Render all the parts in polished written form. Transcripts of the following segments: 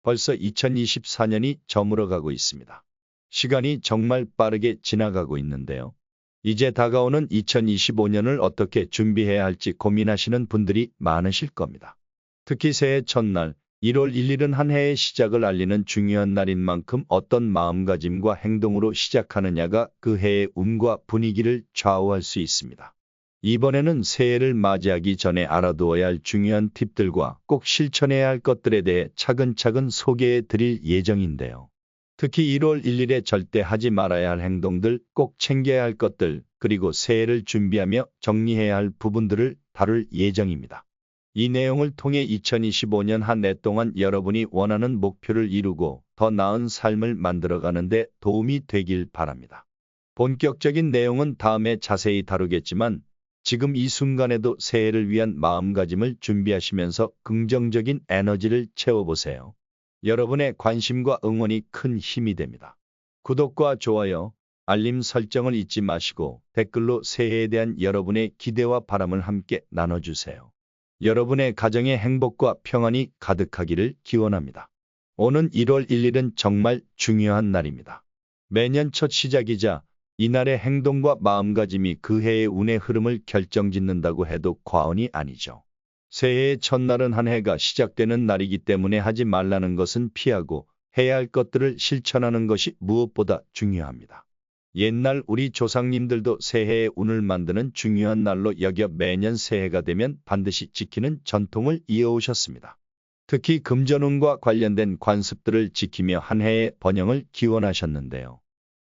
벌써 2024년이 저물어가고 있습니다. 시간이 정말 빠르게 지나가고 있는데요. 이제 다가오는 2025년을 어떻게 준비해야 할지 고민하시는 분들이 많으실 겁니다. 특히 새해 첫날 1월 1일은 한 해의 시작을 알리는 중요한 날인 만큼 어떤 마음가짐과 행동으로 시작하느냐가 그 해의 운과 분위기를 좌우할 수 있습니다. 이번에는 새해를 맞이하기 전에 알아두어야 할 중요한 팁들과 꼭 실천해야 할 것들에 대해 차근차근 소개해 드릴 예정인데요. 특히 1월 1일에 절대 하지 말아야 할 행동들, 꼭 챙겨야 할 것들, 그리고 새해를 준비하며 정리해야 할 부분들을 다룰 예정입니다. 이 내용을 통해 2025년 한 해 동안 여러분이 원하는 목표를 이루고 더 나은 삶을 만들어가는 데 도움이 되길 바랍니다. 본격적인 내용은 다음에 자세히 다루겠지만 지금 이 순간에도 새해를 위한 마음가짐을 준비하시면서 긍정적인 에너지를 채워보세요. 여러분의 관심과 응원이 큰 힘이 됩니다. 구독과 좋아요, 알림 설정을 잊지 마시고 댓글로 새해에 대한 여러분의 기대와 바람을 함께 나눠주세요. 여러분의 가정에 행복과 평안이 가득하기를 기원합니다. 오는 1월 1일은 정말 중요한 날입니다. 매년 첫 시작이자 이날의 행동과 마음가짐이 그 해의 운의 흐름을 결정짓는다고 해도 과언이 아니죠. 새해의 첫날은 한 해가 시작되는 날이기 때문에 하지 말라는 것은 피하고 해야 할 것들을 실천하는 것이 무엇보다 중요합니다. 옛날 우리 조상님들도 새해의 운을 만드는 중요한 날로 여겨 매년 새해가 되면 반드시 지키는 전통을 이어오셨습니다. 특히 금전운과 관련된 관습들을 지키며 한 해의 번영을 기원하셨는데요.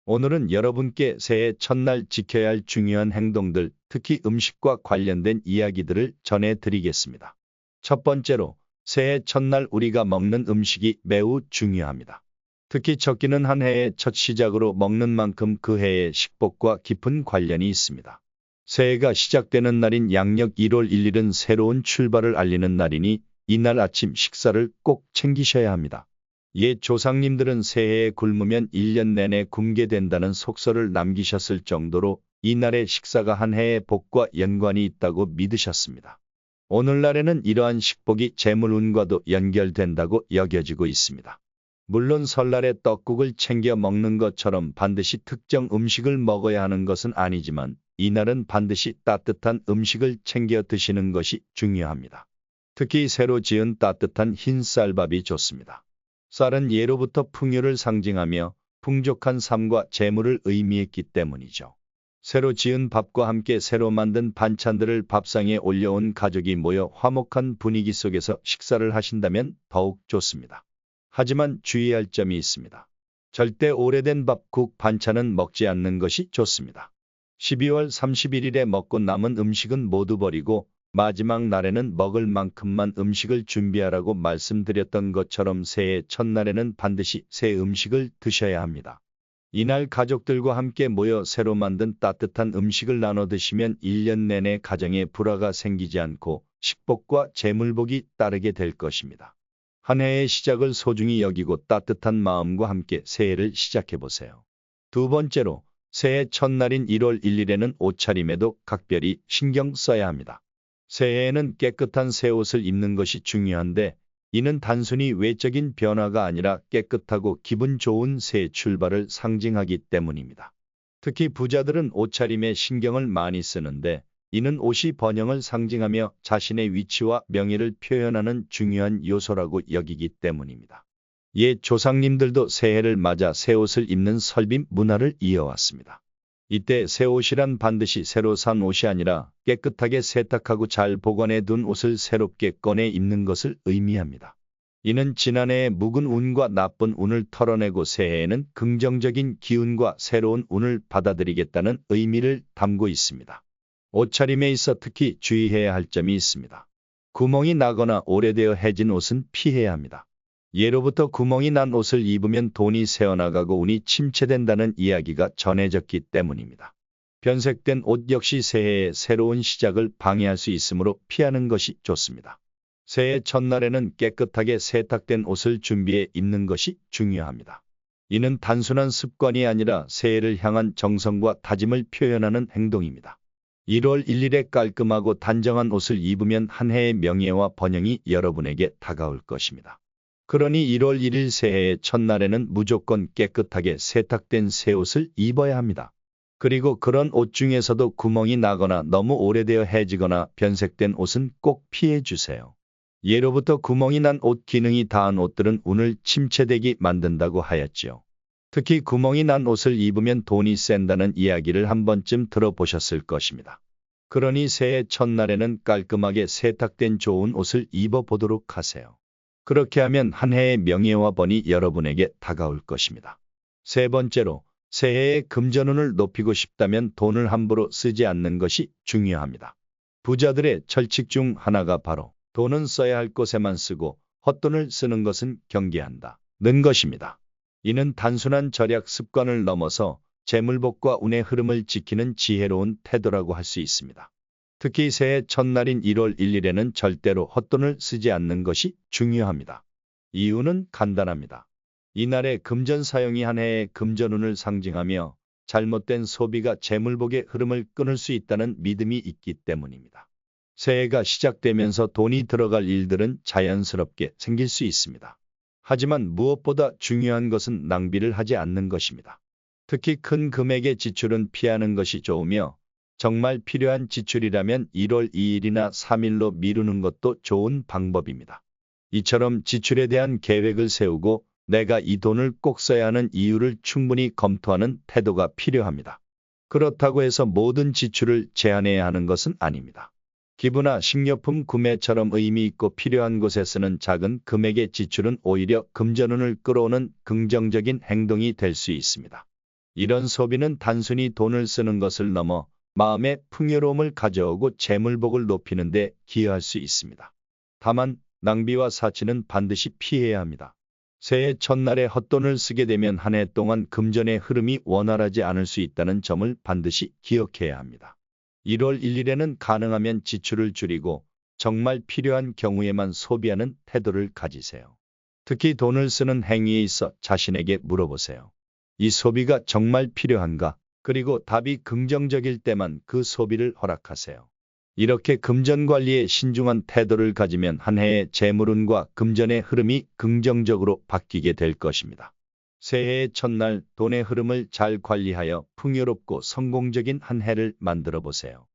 오늘은 여러분께 새해 첫날 지켜야 할 중요한 행동들, 특히 음식과 관련된 이야기들을 전해드리겠습니다. 첫 번째로, 새해 첫날 우리가 먹는 음식이 매우 중요합니다. 특히 첫 끼는 한 해의 첫 시작으로 먹는 만큼 그 해의 식복과 깊은 관련이 있습니다. 새해가 시작되는 날인 양력 1월 1일은 새로운 출발을 알리는 날이니 이날 아침 식사를 꼭 챙기셔야 합니다. 옛 조상님들은 새해에 굶으면 1년 내내 굶게 된다는 속설을 남기셨을 정도로 이날의 식사가 한 해의 복과 연관이 있다고 믿으셨습니다. 오늘날에는 이러한 식복이 재물운과도 연결된다고 여겨지고 있습니다. 물론 설날에 떡국을 챙겨 먹는 것처럼 반드시 특정 음식을 먹어야 하는 것은 아니지만 이날은 반드시 따뜻한 음식을 챙겨 드시는 것이 중요합니다. 특히 새로 지은 따뜻한 흰 쌀밥이 좋습니다. 쌀은 예로부터 풍요를 상징하며 풍족한 삶과 재물을 의미했기 때문이죠. 새로 지은 밥과 함께 새로 만든 반찬들을 밥상에 올려온 가족이 모여 화목한 분위기 속에서 식사를 하신다면 더욱 좋습니다. 하지만 주의할 점이 있습니다. 절대 오래된 밥, 국, 반찬은 먹지 않는 것이 좋습니다. 12월 31일에 먹고 남은 음식은 모두 버리고 마지막 날에는 먹을 만큼만 음식을 준비하라고 말씀드렸던 것처럼 새해 첫날에는 반드시 새 음식을 드셔야 합니다. 이날 가족들과 함께 모여 새로 만든 따뜻한 음식을 나눠 드시면 1년 내내 가정에 불화가 생기지 않고 식복과 재물복이 따르게 될 것입니다. 한 해의 시작을 소중히 여기고 따뜻한 마음과 함께 새해를 시작해 보세요. 두 번째로, 새해 첫날인 1월 1일에는 옷차림에도 각별히 신경 써야 합니다. 새해에는 깨끗한 새 옷을 입는 것이 중요한데 이는 단순히 외적인 변화가 아니라 깨끗하고 기분 좋은 새 출발을 상징하기 때문입니다. 특히 부자들은 옷차림에 신경을 많이 쓰는데 이는 옷이 번영을 상징하며 자신의 위치와 명예를 표현하는 중요한 요소라고 여기기 때문입니다. 옛 조상님들도 새해를 맞아 새 옷을 입는 설빔 문화를 이어왔습니다. 이때 새 옷이란 반드시 새로 산 옷이 아니라 깨끗하게 세탁하고 잘 보관해 둔 옷을 새롭게 꺼내 입는 것을 의미합니다. 이는 지난해의 묵은 운과 나쁜 운을 털어내고 새해에는 긍정적인 기운과 새로운 운을 받아들이겠다는 의미를 담고 있습니다. 옷차림에 있어 특히 주의해야 할 점이 있습니다. 구멍이 나거나 오래되어 해진 옷은 피해야 합니다. 예로부터 구멍이 난 옷을 입으면 돈이 새어나가고 운이 침체된다는 이야기가 전해졌기 때문입니다. 변색된 옷 역시 새해의 새로운 시작을 방해할 수 있으므로 피하는 것이 좋습니다. 새해 첫날에는 깨끗하게 세탁된 옷을 준비해 입는 것이 중요합니다. 이는 단순한 습관이 아니라 새해를 향한 정성과 다짐을 표현하는 행동입니다. 1월 1일에 깔끔하고 단정한 옷을 입으면 한 해의 명예와 번영이 여러분에게 다가올 것입니다. 그러니 1월 1일 새해의 첫날에는 무조건 깨끗하게 세탁된 새 옷을 입어야 합니다. 그리고 그런 옷 중에서도 구멍이 나거나 너무 오래되어 해지거나 변색된 옷은 꼭 피해 주세요. 예로부터 구멍이 난 옷, 기능이 다한 옷들은 운을 침체되게 만든다고 하였지요. 특히 구멍이 난 옷을 입으면 돈이 샌다는 이야기를 한 번쯤 들어보셨을 것입니다. 그러니 새해 첫날에는 깔끔하게 세탁된 좋은 옷을 입어보도록 하세요. 그렇게 하면 한 해의 명예와 번이 여러분에게 다가올 것입니다. 세 번째로, 새해의 금전운을 높이고 싶다면 돈을 함부로 쓰지 않는 것이 중요합니다. 부자들의 철칙 중 하나가 바로 돈은 써야 할 곳에만 쓰고 헛돈을 쓰는 것은 경계한다는 것입니다. 이는 단순한 절약 습관을 넘어서 재물복과 운의 흐름을 지키는 지혜로운 태도라고 할 수 있습니다. 특히 새해 첫날인 1월 1일에는 절대로 헛돈을 쓰지 않는 것이 중요합니다. 이유는 간단합니다. 이날의 금전 사용이 한 해의 금전운을 상징하며 잘못된 소비가 재물복의 흐름을 끊을 수 있다는 믿음이 있기 때문입니다. 새해가 시작되면서 돈이 들어갈 일들은 자연스럽게 생길 수 있습니다. 하지만 무엇보다 중요한 것은 낭비를 하지 않는 것입니다. 특히 큰 금액의 지출은 피하는 것이 좋으며 정말 필요한 지출이라면 1월 2일이나 3일로 미루는 것도 좋은 방법입니다. 이처럼 지출에 대한 계획을 세우고 내가 이 돈을 꼭 써야 하는 이유를 충분히 검토하는 태도가 필요합니다. 그렇다고 해서 모든 지출을 제한해야 하는 것은 아닙니다. 기부나 식료품 구매처럼 의미 있고 필요한 곳에 쓰는 작은 금액의 지출은 오히려 금전운을 끌어오는 긍정적인 행동이 될 수 있습니다. 이런 소비는 단순히 돈을 쓰는 것을 넘어 마음의 풍요로움을 가져오고 재물복을 높이는 데 기여할 수 있습니다. 다만 낭비와 사치는 반드시 피해야 합니다. 새해 첫날에 헛돈을 쓰게 되면 한 해 동안 금전의 흐름이 원활하지 않을 수 있다는 점을 반드시 기억해야 합니다. 1월 1일에는 가능하면 지출을 줄이고 정말 필요한 경우에만 소비하는 태도를 가지세요. 특히 돈을 쓰는 행위에 있어 자신에게 물어보세요. 이 소비가 정말 필요한가? 그리고 답이 긍정적일 때만 그 소비를 허락하세요. 이렇게 금전 관리에 신중한 태도를 가지면 한 해의 재물운과 금전의 흐름이 긍정적으로 바뀌게 될 것입니다. 새해의 첫날 돈의 흐름을 잘 관리하여 풍요롭고 성공적인 한 해를 만들어 보세요.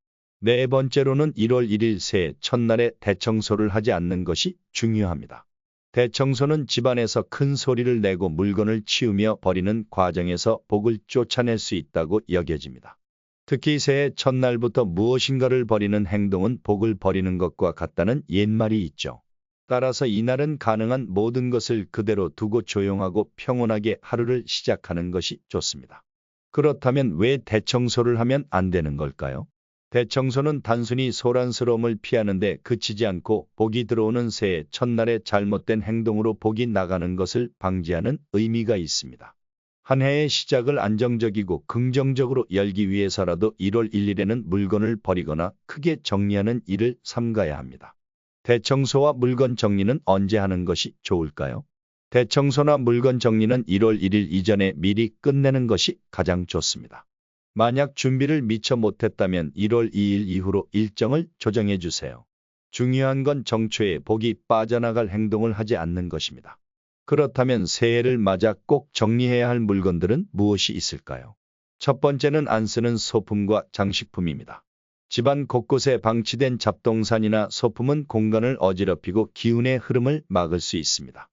네 번째로는 1월 1일 새해 첫날에 대청소를 하지 않는 것이 중요합니다. 대청소는 집안에서 큰 소리를 내고 물건을 치우며 버리는 과정에서 복을 쫓아낼 수 있다고 여겨집니다. 특히 새해 첫날부터 무엇인가를 버리는 행동은 복을 버리는 것과 같다는 옛말이 있죠. 따라서 이날은 가능한 모든 것을 그대로 두고 조용하고 평온하게 하루를 시작하는 것이 좋습니다. 그렇다면 왜 대청소를 하면 안 되는 걸까요? 대청소는 단순히 소란스러움을 피하는 데 그치지 않고 복이 들어오는 새해 첫날에 잘못된 행동으로 복이 나가는 것을 방지하는 의미가 있습니다. 한 해의 시작을 안정적이고 긍정적으로 열기 위해서라도 1월 1일에는 물건을 버리거나 크게 정리하는 일을 삼가야 합니다. 대청소와 물건 정리는 언제 하는 것이 좋을까요? 대청소나 물건 정리는 1월 1일 이전에 미리 끝내는 것이 가장 좋습니다. 만약 준비를 미처 못했다면 1월 2일 이후로 일정을 조정해 주세요. 중요한 건 정초에 복이 빠져나갈 행동을 하지 않는 것입니다. 그렇다면 새해를 맞아 꼭 정리해야 할 물건들은 무엇이 있을까요? 첫 번째는 안 쓰는 소품과 장식품입니다. 집안 곳곳에 방치된 잡동사니나 소품은 공간을 어지럽히고 기운의 흐름을 막을 수 있습니다.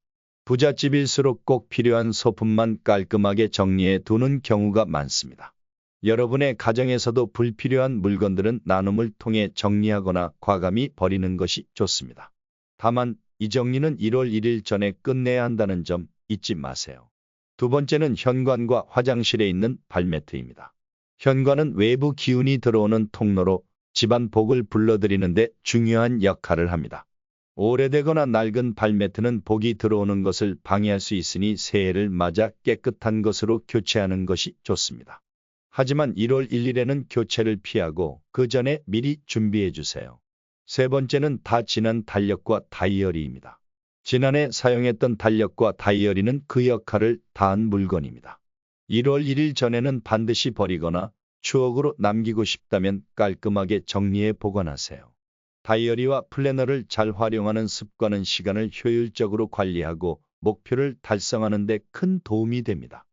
부잣집일수록 꼭 필요한 소품만 깔끔하게 정리해 두는 경우가 많습니다. 여러분의 가정에서도 불필요한 물건들은 나눔을 통해 정리하거나 과감히 버리는 것이 좋습니다. 다만 이 정리는 1월 1일 전에 끝내야 한다는 점 잊지 마세요. 두 번째는 현관과 화장실에 있는 발매트입니다. 현관은 외부 기운이 들어오는 통로로 집안 복을 불러들이는 데 중요한 역할을 합니다. 오래되거나 낡은 발매트는 복이 들어오는 것을 방해할 수 있으니 새해를 맞아 깨끗한 것으로 교체하는 것이 좋습니다. 하지만 1월 1일에는 교체를 피하고 그 전에 미리 준비해 주세요. 세 번째는 다 지난 달력과 다이어리입니다. 지난해 사용했던 달력과 다이어리는 그 역할을 다한 물건입니다. 1월 1일 전에는 반드시 버리거나 추억으로 남기고 싶다면 깔끔하게 정리해 보관하세요. 다이어리와 플래너를 잘 활용하는 습관은 시간을 효율적으로 관리하고 목표를 달성하는 데 큰 도움이 됩니다.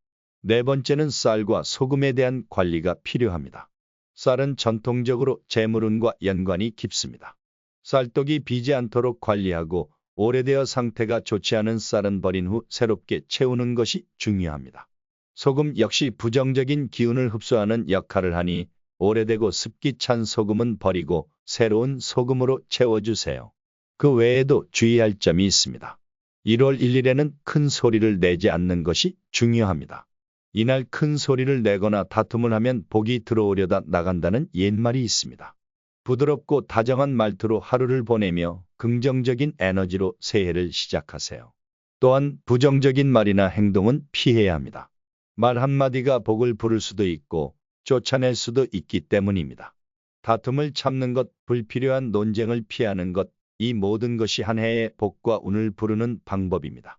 네 번째는 쌀과 소금에 대한 관리가 필요합니다. 쌀은 전통적으로 재물운과 연관이 깊습니다. 쌀떡이 비지 않도록 관리하고 오래되어 상태가 좋지 않은 쌀은 버린 후 새롭게 채우는 것이 중요합니다. 소금 역시 부정적인 기운을 흡수하는 역할을 하니 오래되고 습기 찬 소금은 버리고 새로운 소금으로 채워주세요. 그 외에도 주의할 점이 있습니다. 1월 1일에는 큰 소리를 내지 않는 것이 중요합니다. 이날 큰 소리를 내거나 다툼을 하면 복이 들어오려다 나간다는 옛말이 있습니다. 부드럽고 다정한 말투로 하루를 보내며 긍정적인 에너지로 새해를 시작하세요. 또한 부정적인 말이나 행동은 피해야 합니다. 말 한마디가 복을 부를 수도 있고 쫓아낼 수도 있기 때문입니다. 다툼을 참는 것, 불필요한 논쟁을 피하는 것, 이 모든 것이 한 해의 복과 운을 부르는 방법입니다.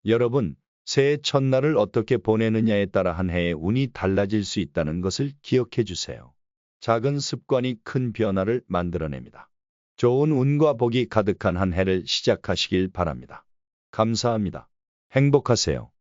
여러분, 새해 첫날을 어떻게 보내느냐에 따라 한 해의 운이 달라질 수 있다는 것을 기억해 주세요. 작은 습관이 큰 변화를 만들어냅니다. 좋은 운과 복이 가득한 한 해를 시작하시길 바랍니다. 감사합니다. 행복하세요.